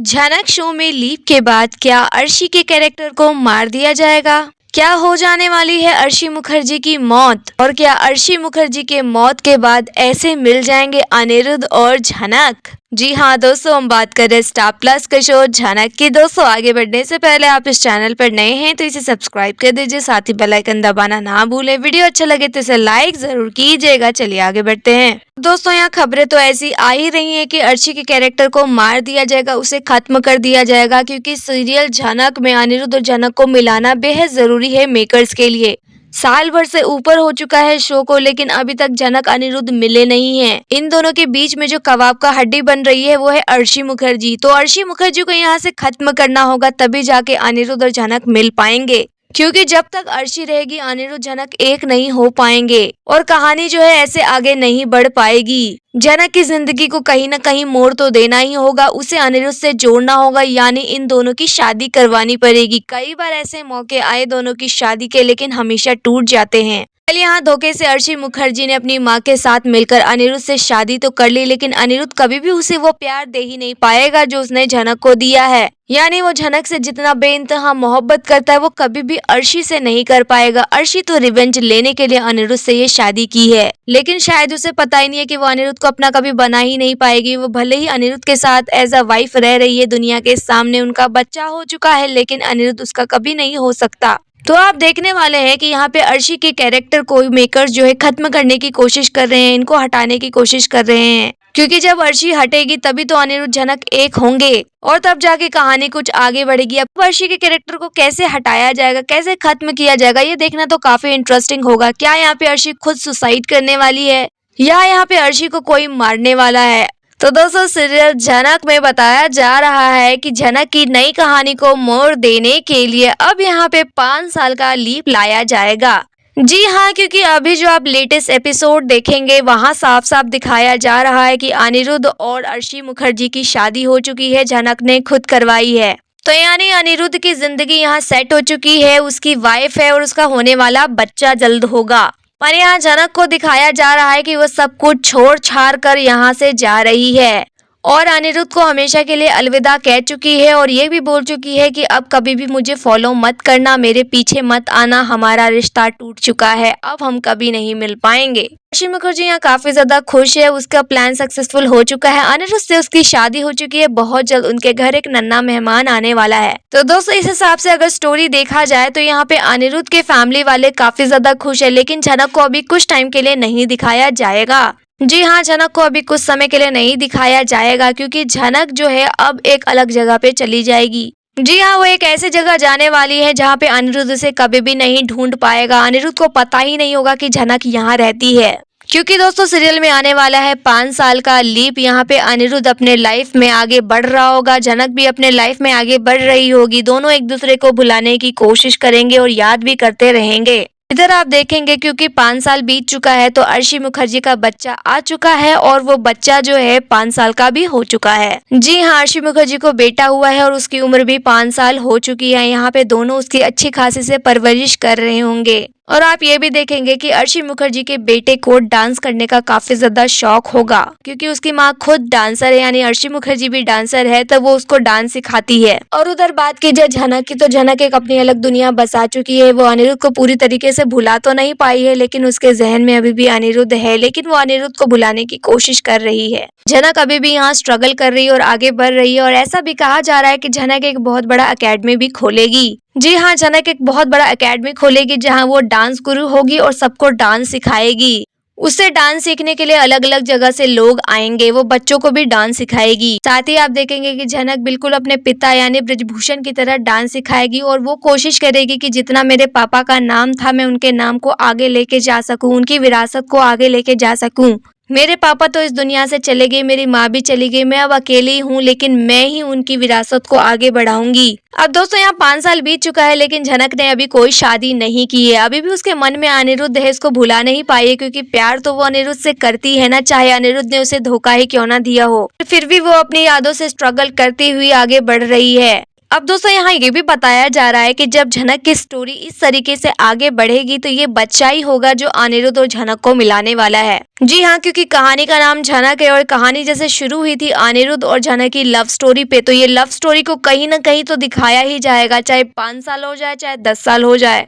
झनक शो में लीप के बाद क्या अर्शी के कैरेक्टर को मार दिया जाएगा? क्या हो जाने वाली है अर्शी मुखर्जी की मौत? और क्या अर्शी मुखर्जी के मौत के बाद ऐसे मिल जाएंगे अनिरुद्ध और झनक? जी हाँ दोस्तों, हम बात कर रहे हैं स्टार प्लस के शो झनक की। दोस्तों आगे बढ़ने से पहले आप इस चैनल पर नए हैं तो इसे सब्सक्राइब कर दीजिए, साथ ही बेल आइकन दबाना ना भूलें। वीडियो अच्छा लगे तो इसे लाइक जरूर कीजिएगा। चलिए आगे बढ़ते हैं। दोस्तों यहाँ खबरें तो ऐसी आ ही रही हैं कि अर्शी के कैरेक्टर को मार दिया जाएगा, उसे खत्म कर दिया जाएगा, क्योंकि सीरियल झनक में अनिरुद्ध और झनक को मिलाना बेहद जरूरी है मेकर्स के लिए। साल भर से ऊपर हो चुका है शो को, लेकिन अभी तक झनक अनिरुद्ध मिले नहीं हैं। इन दोनों के बीच में जो कबाब का हड्डी बन रही है वो है अर्शी मुखर्जी। तो अर्शी मुखर्जी को यहाँ से खत्म करना होगा, तभी जाके अनिरुद्ध और झनक मिल पाएंगे, क्योंकि जब तक अर्शी रहेगी अनिरुद्ध झनक एक नहीं हो पाएंगे और कहानी जो है ऐसे आगे नहीं बढ़ पाएगी। झनक की जिंदगी को कहीं ना कहीं मोड़ तो देना ही होगा, उसे अनिरुद्ध से जोड़ना होगा, यानी इन दोनों की शादी करवानी पड़ेगी। कई बार ऐसे मौके आए दोनों की शादी के, लेकिन हमेशा टूट जाते हैं। पहले यहाँ धोखे से अर्शी मुखर्जी ने अपनी माँ के साथ मिलकर अनिरुद्ध से शादी तो कर ली, लेकिन अनिरुद्ध कभी भी उसे वो प्यार दे ही नहीं पाएगा जो उसने झनक को दिया है। यानी वो झनक से जितना बेइंतहा मोहब्बत करता है वो कभी भी अर्शी से नहीं कर पाएगा। अर्शी तो रिवेंज लेने के लिए अनिरुद्ध से ये शादी की है, लेकिन शायद उसे पता ही नहीं है कि वो अनिरुद्ध को अपना कभी बना ही नहीं पाएगी। वो भले ही अनिरुद्ध के साथ एज अ वाइफ रह रही है दुनिया के सामने, उनका बच्चा हो चुका है, लेकिन अनिरुद्ध उसका कभी नहीं हो सकता। तो आप देखने वाले हैं कि यहाँ पे अर्शी के कैरेक्टर को मेकर्स जो है खत्म करने की कोशिश कर रहे हैं, इनको हटाने की कोशिश कर रहे हैं, क्योंकि जब अर्शी हटेगी तभी तो अनिरुद्ध झनक एक होंगे और तब जाके कहानी कुछ आगे बढ़ेगी। अब अर्शी के कैरेक्टर को कैसे हटाया जाएगा, कैसे खत्म किया जाएगा, ये देखना तो काफी इंटरेस्टिंग होगा। क्या यहाँ पे अर्शी खुद सुसाइड करने वाली है या यहाँ पे अर्शी को कोई मारने वाला है? तो दोस्तों सीरियल झनक में बताया जा रहा है कि झनक की नई कहानी को मोड़ देने के लिए अब यहाँ पे 5 साल का लीप लाया जाएगा। जी हाँ, क्योंकि अभी जो आप लेटेस्ट एपिसोड देखेंगे वहाँ साफ साफ दिखाया जा रहा है कि अनिरुद्ध और अर्शी मुखर्जी की शादी हो चुकी है, झनक ने खुद करवाई है। तो यानी अनिरुद्ध की जिंदगी यहाँ सेट हो चुकी है, उसकी वाइफ है और उसका होने वाला बच्चा जल्द होगा। पर यहाँ झनक को दिखाया जा रहा है कि वो सब कुछ छोड़ छाड़ कर यहाँ से जा रही है और अनिरुद्ध को हमेशा के लिए अलविदा कह चुकी है और ये भी बोल चुकी है कि अब कभी भी मुझे फॉलो मत करना, मेरे पीछे मत आना, हमारा रिश्ता टूट चुका है, अब हम कभी नहीं मिल पाएंगे। अर्शी मुखर्जी यहाँ काफी ज्यादा खुश है, उसका प्लान सक्सेसफुल हो चुका है, अनिरुद्ध से उसकी शादी हो चुकी है, बहुत जल्द उनके घर एक नन्हा मेहमान आने वाला है। तो दोस्तों इस हिसाब से अगर स्टोरी देखा जाए तो यहाँ पे अनिरुद्ध के फैमिली वाले काफी ज्यादा खुश है, लेकिन झनक को अभी कुछ टाइम के लिए नहीं दिखाया जाएगा। जी हाँ, झनक को अभी कुछ समय के लिए नहीं दिखाया जाएगा, क्योंकि झनक जो है अब एक अलग जगह पे चली जाएगी। जी हाँ, वो एक ऐसी जगह जाने वाली है जहाँ पे अनिरुद्ध उसे कभी भी नहीं ढूंढ पाएगा। अनिरुद्ध को पता ही नहीं होगा कि झनक यहाँ रहती है, क्योंकि दोस्तों सीरियल में आने वाला है 5 साल का लीप। यहाँ पे अनिरुद्ध अपने लाइफ में आगे बढ़ रहा होगा, झनक भी अपने लाइफ में आगे बढ़ रही होगी, दोनों एक दूसरे को भुलाने की कोशिश करेंगे और याद भी करते रहेंगे। इधर आप देखेंगे क्योंकि 5 साल बीत चुका है तो अर्शी मुखर्जी का बच्चा आ चुका है और वो बच्चा जो है 5 साल का भी हो चुका है। जी हाँ, अर्शी मुखर्जी को बेटा हुआ है और उसकी उम्र भी 5 साल हो चुकी है। यहाँ पे दोनों उसकी अच्छी खासी से परवरिश कर रहे होंगे और आप ये भी देखेंगे कि अर्शी मुखर्जी के बेटे को डांस करने का काफी ज्यादा शौक होगा, क्योंकि उसकी माँ खुद डांसर है, यानी अर्शी मुखर्जी भी डांसर है, तो वो उसको डांस सिखाती है। और उधर बात की जाए झनक की, तो झनक एक अपनी अलग दुनिया बसा चुकी है। वो अनिरुद्ध को पूरी तरीके से भुला तो नहीं पाई है, लेकिन उसके जहन में अभी भी अनिरुद्ध है, लेकिन वो अनिरुद्ध को भुलाने की कोशिश कर रही है। झनक अभी भी यहाँ स्ट्रगल कर रही है और आगे बढ़ रही है और ऐसा भी कहा जा रहा है कि झनक एक बहुत बड़ा अकेडमी भी खोलेगी। जी हाँ, झनक एक बहुत बड़ा एकेडमी खोलेगी जहाँ वो डांस गुरु होगी और सबको डांस सिखाएगी। उससे डांस सीखने के लिए अलग अलग जगह से लोग आएंगे, वो बच्चों को भी डांस सिखाएगी। साथ ही आप देखेंगे कि झनक बिल्कुल अपने पिता यानी ब्रिजभूषण की तरह डांस सिखाएगी और वो कोशिश करेगी कि जितना मेरे पापा का नाम था मैं उनके नाम को आगे लेके जा सकूं, उनकी विरासत को आगे लेके जा सकूं। मेरे पापा तो इस दुनिया से चले गए, मेरी माँ भी चली गई, मैं अब अकेली हूँ, लेकिन मैं ही उनकी विरासत को आगे बढ़ाऊंगी। अब दोस्तों यहाँ 5 साल बीत चुका है, लेकिन झनक ने अभी कोई शादी नहीं की है। अभी भी उसके मन में अनिरुद्ध है, इसको भुला नहीं पाई है, क्योंकि प्यार तो वो अनिरुद्ध से करती है ना, चाहे अनिरुद्ध ने उसे धोखा ही क्यों ना दिया हो, फिर भी वो अपनी यादों से स्ट्रगल करती हुई आगे बढ़ रही है। अब दोस्तों यहाँ ये भी बताया जा रहा है कि जब झनक की स्टोरी इस तरीके से आगे बढ़ेगी तो ये बच्चा ही होगा जो अनिरुद्ध और झनक को मिलाने वाला है। जी हाँ, क्योंकि कहानी का नाम झनक है और कहानी जैसे शुरू हुई थी अनिरुद्ध और झनक की लव स्टोरी पे, तो ये लव स्टोरी को कहीं ना कहीं तो दिखाया ही जाएगा, चाहे 5 साल हो जाए चाहे 10 साल हो जाए।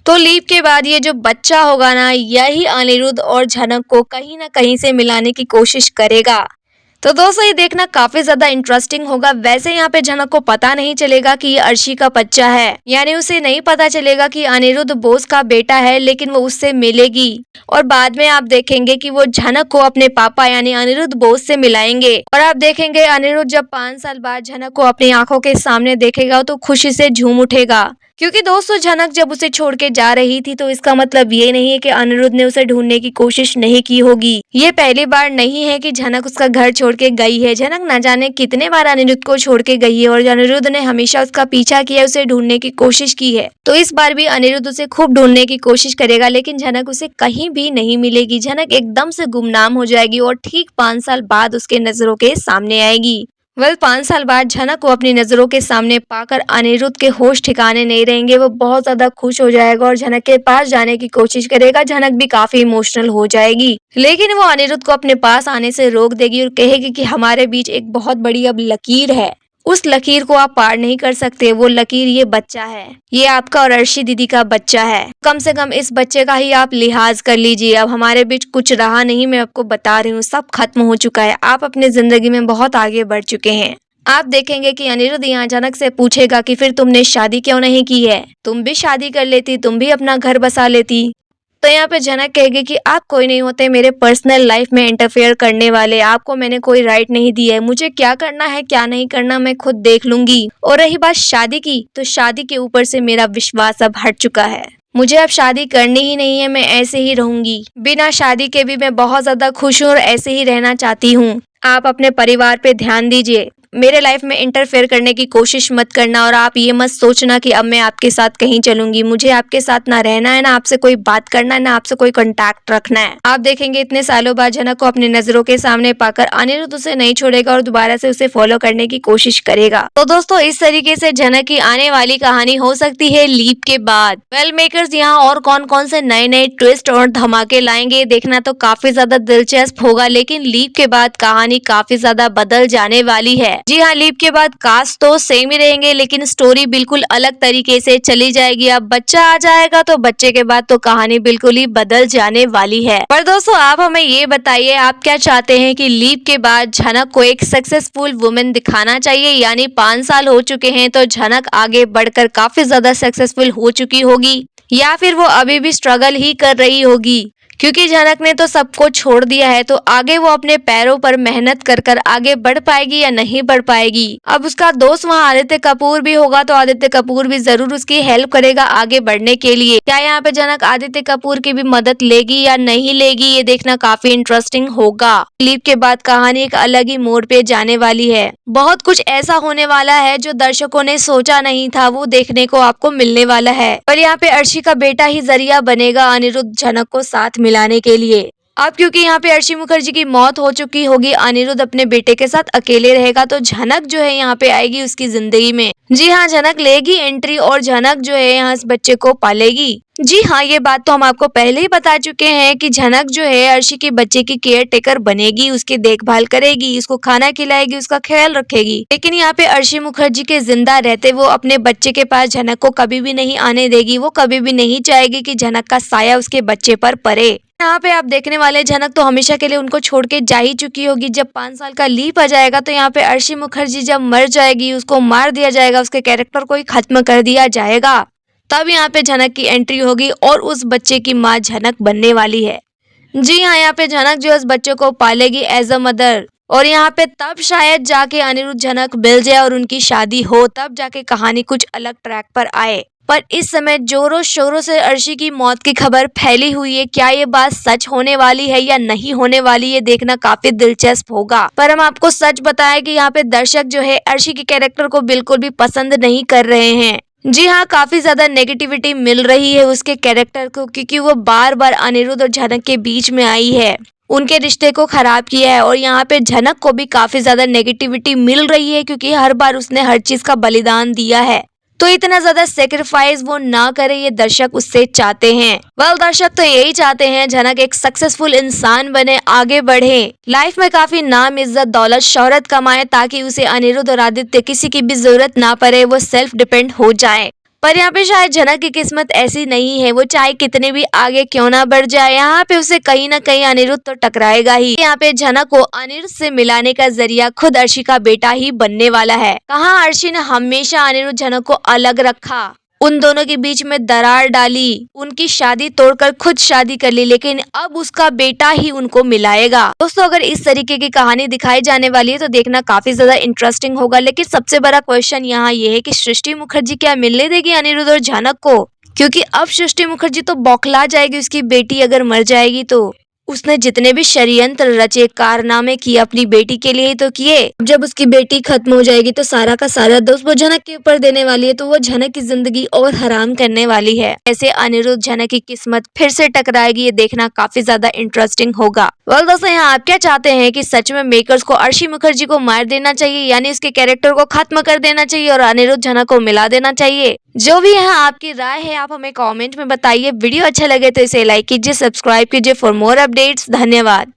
तो लीप के बाद ये जो बच्चा होगा ना, यही अनिरुद्ध और झनक को कहीं ना कहीं से मिलाने की कोशिश करेगा। तो दोस्तों ये देखना काफी ज्यादा इंटरेस्टिंग होगा। वैसे यहाँ पे झनक को पता नहीं चलेगा कि ये अर्शी का बच्चा है, यानी उसे नहीं पता चलेगा कि अनिरुद्ध बोस का बेटा है, लेकिन वो उससे मिलेगी और बाद में आप देखेंगे कि वो झनक को अपने पापा यानी अनिरुद्ध बोस से मिलाएंगे। और आप देखेंगे अनिरुद्ध जब 5 साल बाद झनक को अपनी आंखों के सामने देखेगा तो खुशी से झूम उठेगा, क्योंकि दोस्तों झनक जब उसे छोड़ के जा रही थी तो इसका मतलब ये नहीं है कि अनिरुद्ध ने उसे ढूंढने की कोशिश नहीं की होगी। ये पहली बार नहीं है कि झनक उसका घर छोड़ के गई है। झनक न जाने कितने बार अनिरुद्ध को छोड़ के गई है और अनिरुद्ध ने हमेशा उसका पीछा किया, उसे ढूंढने की कोशिश की है। तो इस बार भी अनिरुद्ध उसे खूब ढूंढने की कोशिश करेगा, लेकिन झनक उसे कहीं भी नहीं मिलेगी। झनक एकदम से गुमनाम हो जाएगी और ठीक 5 साल बाद उसके नजरों के सामने आएगी। 5 साल बाद झनक को अपनी नजरों के सामने पाकर अनिरुद्ध के होश ठिकाने नहीं रहेंगे। वो बहुत ज्यादा खुश हो जाएगा और झनक के पास जाने की कोशिश करेगा। झनक भी काफी इमोशनल हो जाएगी, लेकिन वो अनिरुद्ध को अपने पास आने से रोक देगी और कहेगी कि हमारे बीच एक बहुत बड़ी अब लकीर है, उस लकीर को आप पार नहीं कर सकते। वो लकीर ये बच्चा है, ये आपका और अर्शी दीदी का बच्चा है। कम से कम इस बच्चे का ही आप लिहाज कर लीजिए। अब हमारे बीच कुछ रहा नहीं, मैं आपको बता रही हूँ, सब खत्म हो चुका है। आप अपनी जिंदगी में बहुत आगे बढ़ चुके हैं। आप देखेंगे कि अनिरुद्ध यहाँ झनक से पूछेगा कि फिर तुमने शादी क्यों नहीं की है, तुम भी शादी कर लेती, तुम भी अपना घर बसा लेती। तो यहाँ पे झनक कहेगी कि आप कोई नहीं होते मेरे पर्सनल लाइफ में इंटरफेयर करने वाले, आपको मैंने कोई राइट नहीं दिया है, मुझे क्या करना है क्या नहीं करना मैं खुद देख लूंगी। और रही बात शादी की, तो शादी के ऊपर से मेरा विश्वास अब हट चुका है, मुझे अब शादी करनी ही नहीं है। मैं ऐसे ही रहूंगी, बिना शादी के भी मैं बहुत ज्यादा खुश हूँ और ऐसे ही रहना चाहती हूँ। आप अपने परिवार पे ध्यान दीजिए, मेरे लाइफ में इंटरफेयर करने की कोशिश मत करना और आप ये मत सोचना कि अब मैं आपके साथ कहीं चलूंगी। मुझे आपके साथ ना रहना है, ना आपसे कोई बात करना है, ना आपसे कोई कांटेक्ट रखना है। आप देखेंगे इतने सालों बाद झनक को अपनी नजरों के सामने पाकर अनिरुद्ध उसे नहीं छोड़ेगा और दोबारा से उसे फॉलो करने की कोशिश करेगा। तो दोस्तों इस तरीके से झनक की आने वाली कहानी हो सकती है लीप के बाद। वेल मेकर्स यहाँ और कौन कौन से नए नए ट्विस्ट और धमाके लाएंगे देखना तो काफी ज्यादा दिलचस्प होगा, लेकिन लीप के बाद कहानी काफी ज्यादा बदल जाने वाली है। जी हाँ, लीप के बाद कास्ट तो सेम ही रहेंगे, लेकिन स्टोरी बिल्कुल अलग तरीके से चली जाएगी। अब बच्चा आ जाएगा तो बच्चे के बाद तो कहानी बिल्कुल ही बदल जाने वाली है। पर दोस्तों आप हमें ये बताइए, आप क्या चाहते हैं कि लीप के बाद झनक को एक सक्सेसफुल वुमेन दिखाना चाहिए, यानी 5 साल हो चुके हैं तो झनक आगे बढ़कर काफी ज्यादा सक्सेसफुल हो चुकी होगी, या फिर वो अभी भी स्ट्रगल ही कर रही होगी? क्योंकि झनक ने तो सबको छोड़ दिया है, तो आगे वो अपने पैरों पर मेहनत कर कर आगे बढ़ पाएगी या नहीं बढ़ पाएगी? अब उसका दोस्त वहाँ आदित्य कपूर भी होगा, तो आदित्य कपूर भी जरूर उसकी हेल्प करेगा आगे बढ़ने के लिए। क्या यहाँ पे झनक आदित्य कपूर की भी मदद लेगी या नहीं लेगी, ये देखना काफी इंटरेस्टिंग होगा। लीप के बाद कहानी एक अलग ही मोड़ पे जाने वाली है। बहुत कुछ ऐसा होने वाला है जो दर्शकों ने सोचा नहीं था, वो देखने को आपको मिलने वाला है। पर यहाँ पे अर्शी का बेटा ही जरिया बनेगा अनिरुद्ध झनक को साथ मिलाने के लिए। अब क्योंकि यहाँ पे अर्शी मुखर्जी की मौत हो चुकी होगी, अनिरुद्ध अपने बेटे के साथ अकेले रहेगा, तो झनक जो है यहाँ पे आएगी उसकी जिंदगी में। जी हाँ, झनक लेगी एंट्री और झनक जो है यहाँ इस बच्चे को पालेगी। जी हाँ, ये बात तो हम आपको पहले ही बता चुके हैं कि झनक जो है अर्शी के बच्चे की केयर टेकर बनेगी, उसकी देखभाल करेगी, उसको खाना खिलाएगी, उसका ख्याल रखेगी। लेकिन यहाँ पे अर्शी मुखर्जी के जिंदा रहते वो अपने बच्चे के पास झनक को कभी भी नहीं आने देगी। वो कभी भी नहीं चाहेगी कि झनक का साया उसके बच्चे पर पड़े। यहाँ पे आप देखने वाले झनक तो हमेशा के लिए उनको छोड़ के जा ही चुकी होगी। जब 5 साल का लीप आ जाएगा तो यहाँ पे अर्शी मुखर्जी जब मर जाएगी, उसको मार दिया जाएगा, उसके कैरेक्टर को ही खत्म कर दिया जाएगा, तब यहाँ पे झनक की एंट्री होगी और उस बच्चे की माँ झनक बनने वाली है। जी हाँ, यहाँ पे झनक जो उस बच्चे को पालेगी एज अ मदर, और यहाँ पे तब शायद जाके अनिरुद्ध झनक मिल जाए और उनकी शादी हो, तब जाके कहानी कुछ अलग ट्रैक पर आए। पर इस समय जोरों शोरों से अर्शी की मौत की खबर फैली हुई है। क्या ये बात सच होने वाली है या नहीं होने वाली, ये देखना काफी दिलचस्प होगा। पर हम आपको सच बताएं कि यहाँ पे दर्शक जो है अर्शी के कैरेक्टर को बिल्कुल भी पसंद नहीं कर रहे हैं। जी हाँ, काफी ज्यादा नेगेटिविटी मिल रही है उसके कैरेक्टर को, क्योंकि वो बार बार अनिरुद्ध और झनक के बीच में आई है। उनके रिश्ते को खराब किया है। और यहाँ पे झनक को भी काफी ज्यादा नेगेटिविटी मिल रही है क्योंकि हर बार उसने हर चीज का बलिदान दिया है, तो इतना ज्यादा सेक्रीफाइस वो ना करे, ये दर्शक उससे चाहते हैं। दर्शक तो यही चाहते हैं झनक एक सक्सेसफुल इंसान बने, आगे बढ़े, लाइफ में काफी नाम, इज्जत, दौलत, शोहरत कमाए, ताकि उसे अनिरुद्ध और आदित्य किसी की भी जरूरत ना पड़े, वो सेल्फ डिपेंड हो जाए। पर यहाँ पे शायद झनक की किस्मत ऐसी नहीं है। वो चाहे कितने भी आगे क्यों ना बढ़ जाए, यहाँ पे उसे कहीं ना कहीं अनिरुद्ध तो टकराएगा ही। यहाँ पे झनक को अनिरुद्ध से मिलाने का जरिया खुद अर्शी का बेटा ही बनने वाला है। कहाँ अर्शी ने हमेशा अनिरुद्ध झनक को अलग रखा, उन दोनों के बीच में दरार डाली, उनकी शादी तोड़कर खुद शादी कर ली, लेकिन अब उसका बेटा ही उनको मिलाएगा। दोस्तों, अगर इस तरीके की कहानी दिखाई जाने वाली है तो देखना काफी ज्यादा इंटरेस्टिंग होगा। लेकिन सबसे बड़ा क्वेश्चन यहाँ ये है कि सृष्टि मुखर्जी क्या मिलने देगी अनिरुद्ध और झनक को? क्योंकि अब सृष्टि मुखर्जी तो बौखला जाएगी, उसकी बेटी अगर मर जाएगी तो। उसने जितने भी षड्यंत्र रचे, कारनामे किए अपनी बेटी के लिए ही तो किए। जब उसकी बेटी खत्म हो जाएगी तो सारा का सारा दोष वो झनक के ऊपर देने वाली है, तो वो झनक की जिंदगी और हराम करने वाली है। ऐसे अनिरुद्ध झनक की किस्मत फिर से टकराएगी, ये देखना काफी ज्यादा इंटरेस्टिंग होगा। दोस्तों, यहाँ आप क्या चाहते हैं कि सच में मेकर्स को अर्शी मुखर्जी को मार देना चाहिए, यानी उसके कैरेक्टर को खत्म कर देना चाहिए और अनिरुद्ध झनक को मिला देना चाहिए? जो भी यहाँ आपकी राय है आप हमें कमेंट में बताइए। वीडियो अच्छा लगे तो इसे लाइक कीजिए, सब्सक्राइब कीजिए फॉर मोर अपडेट्स। धन्यवाद।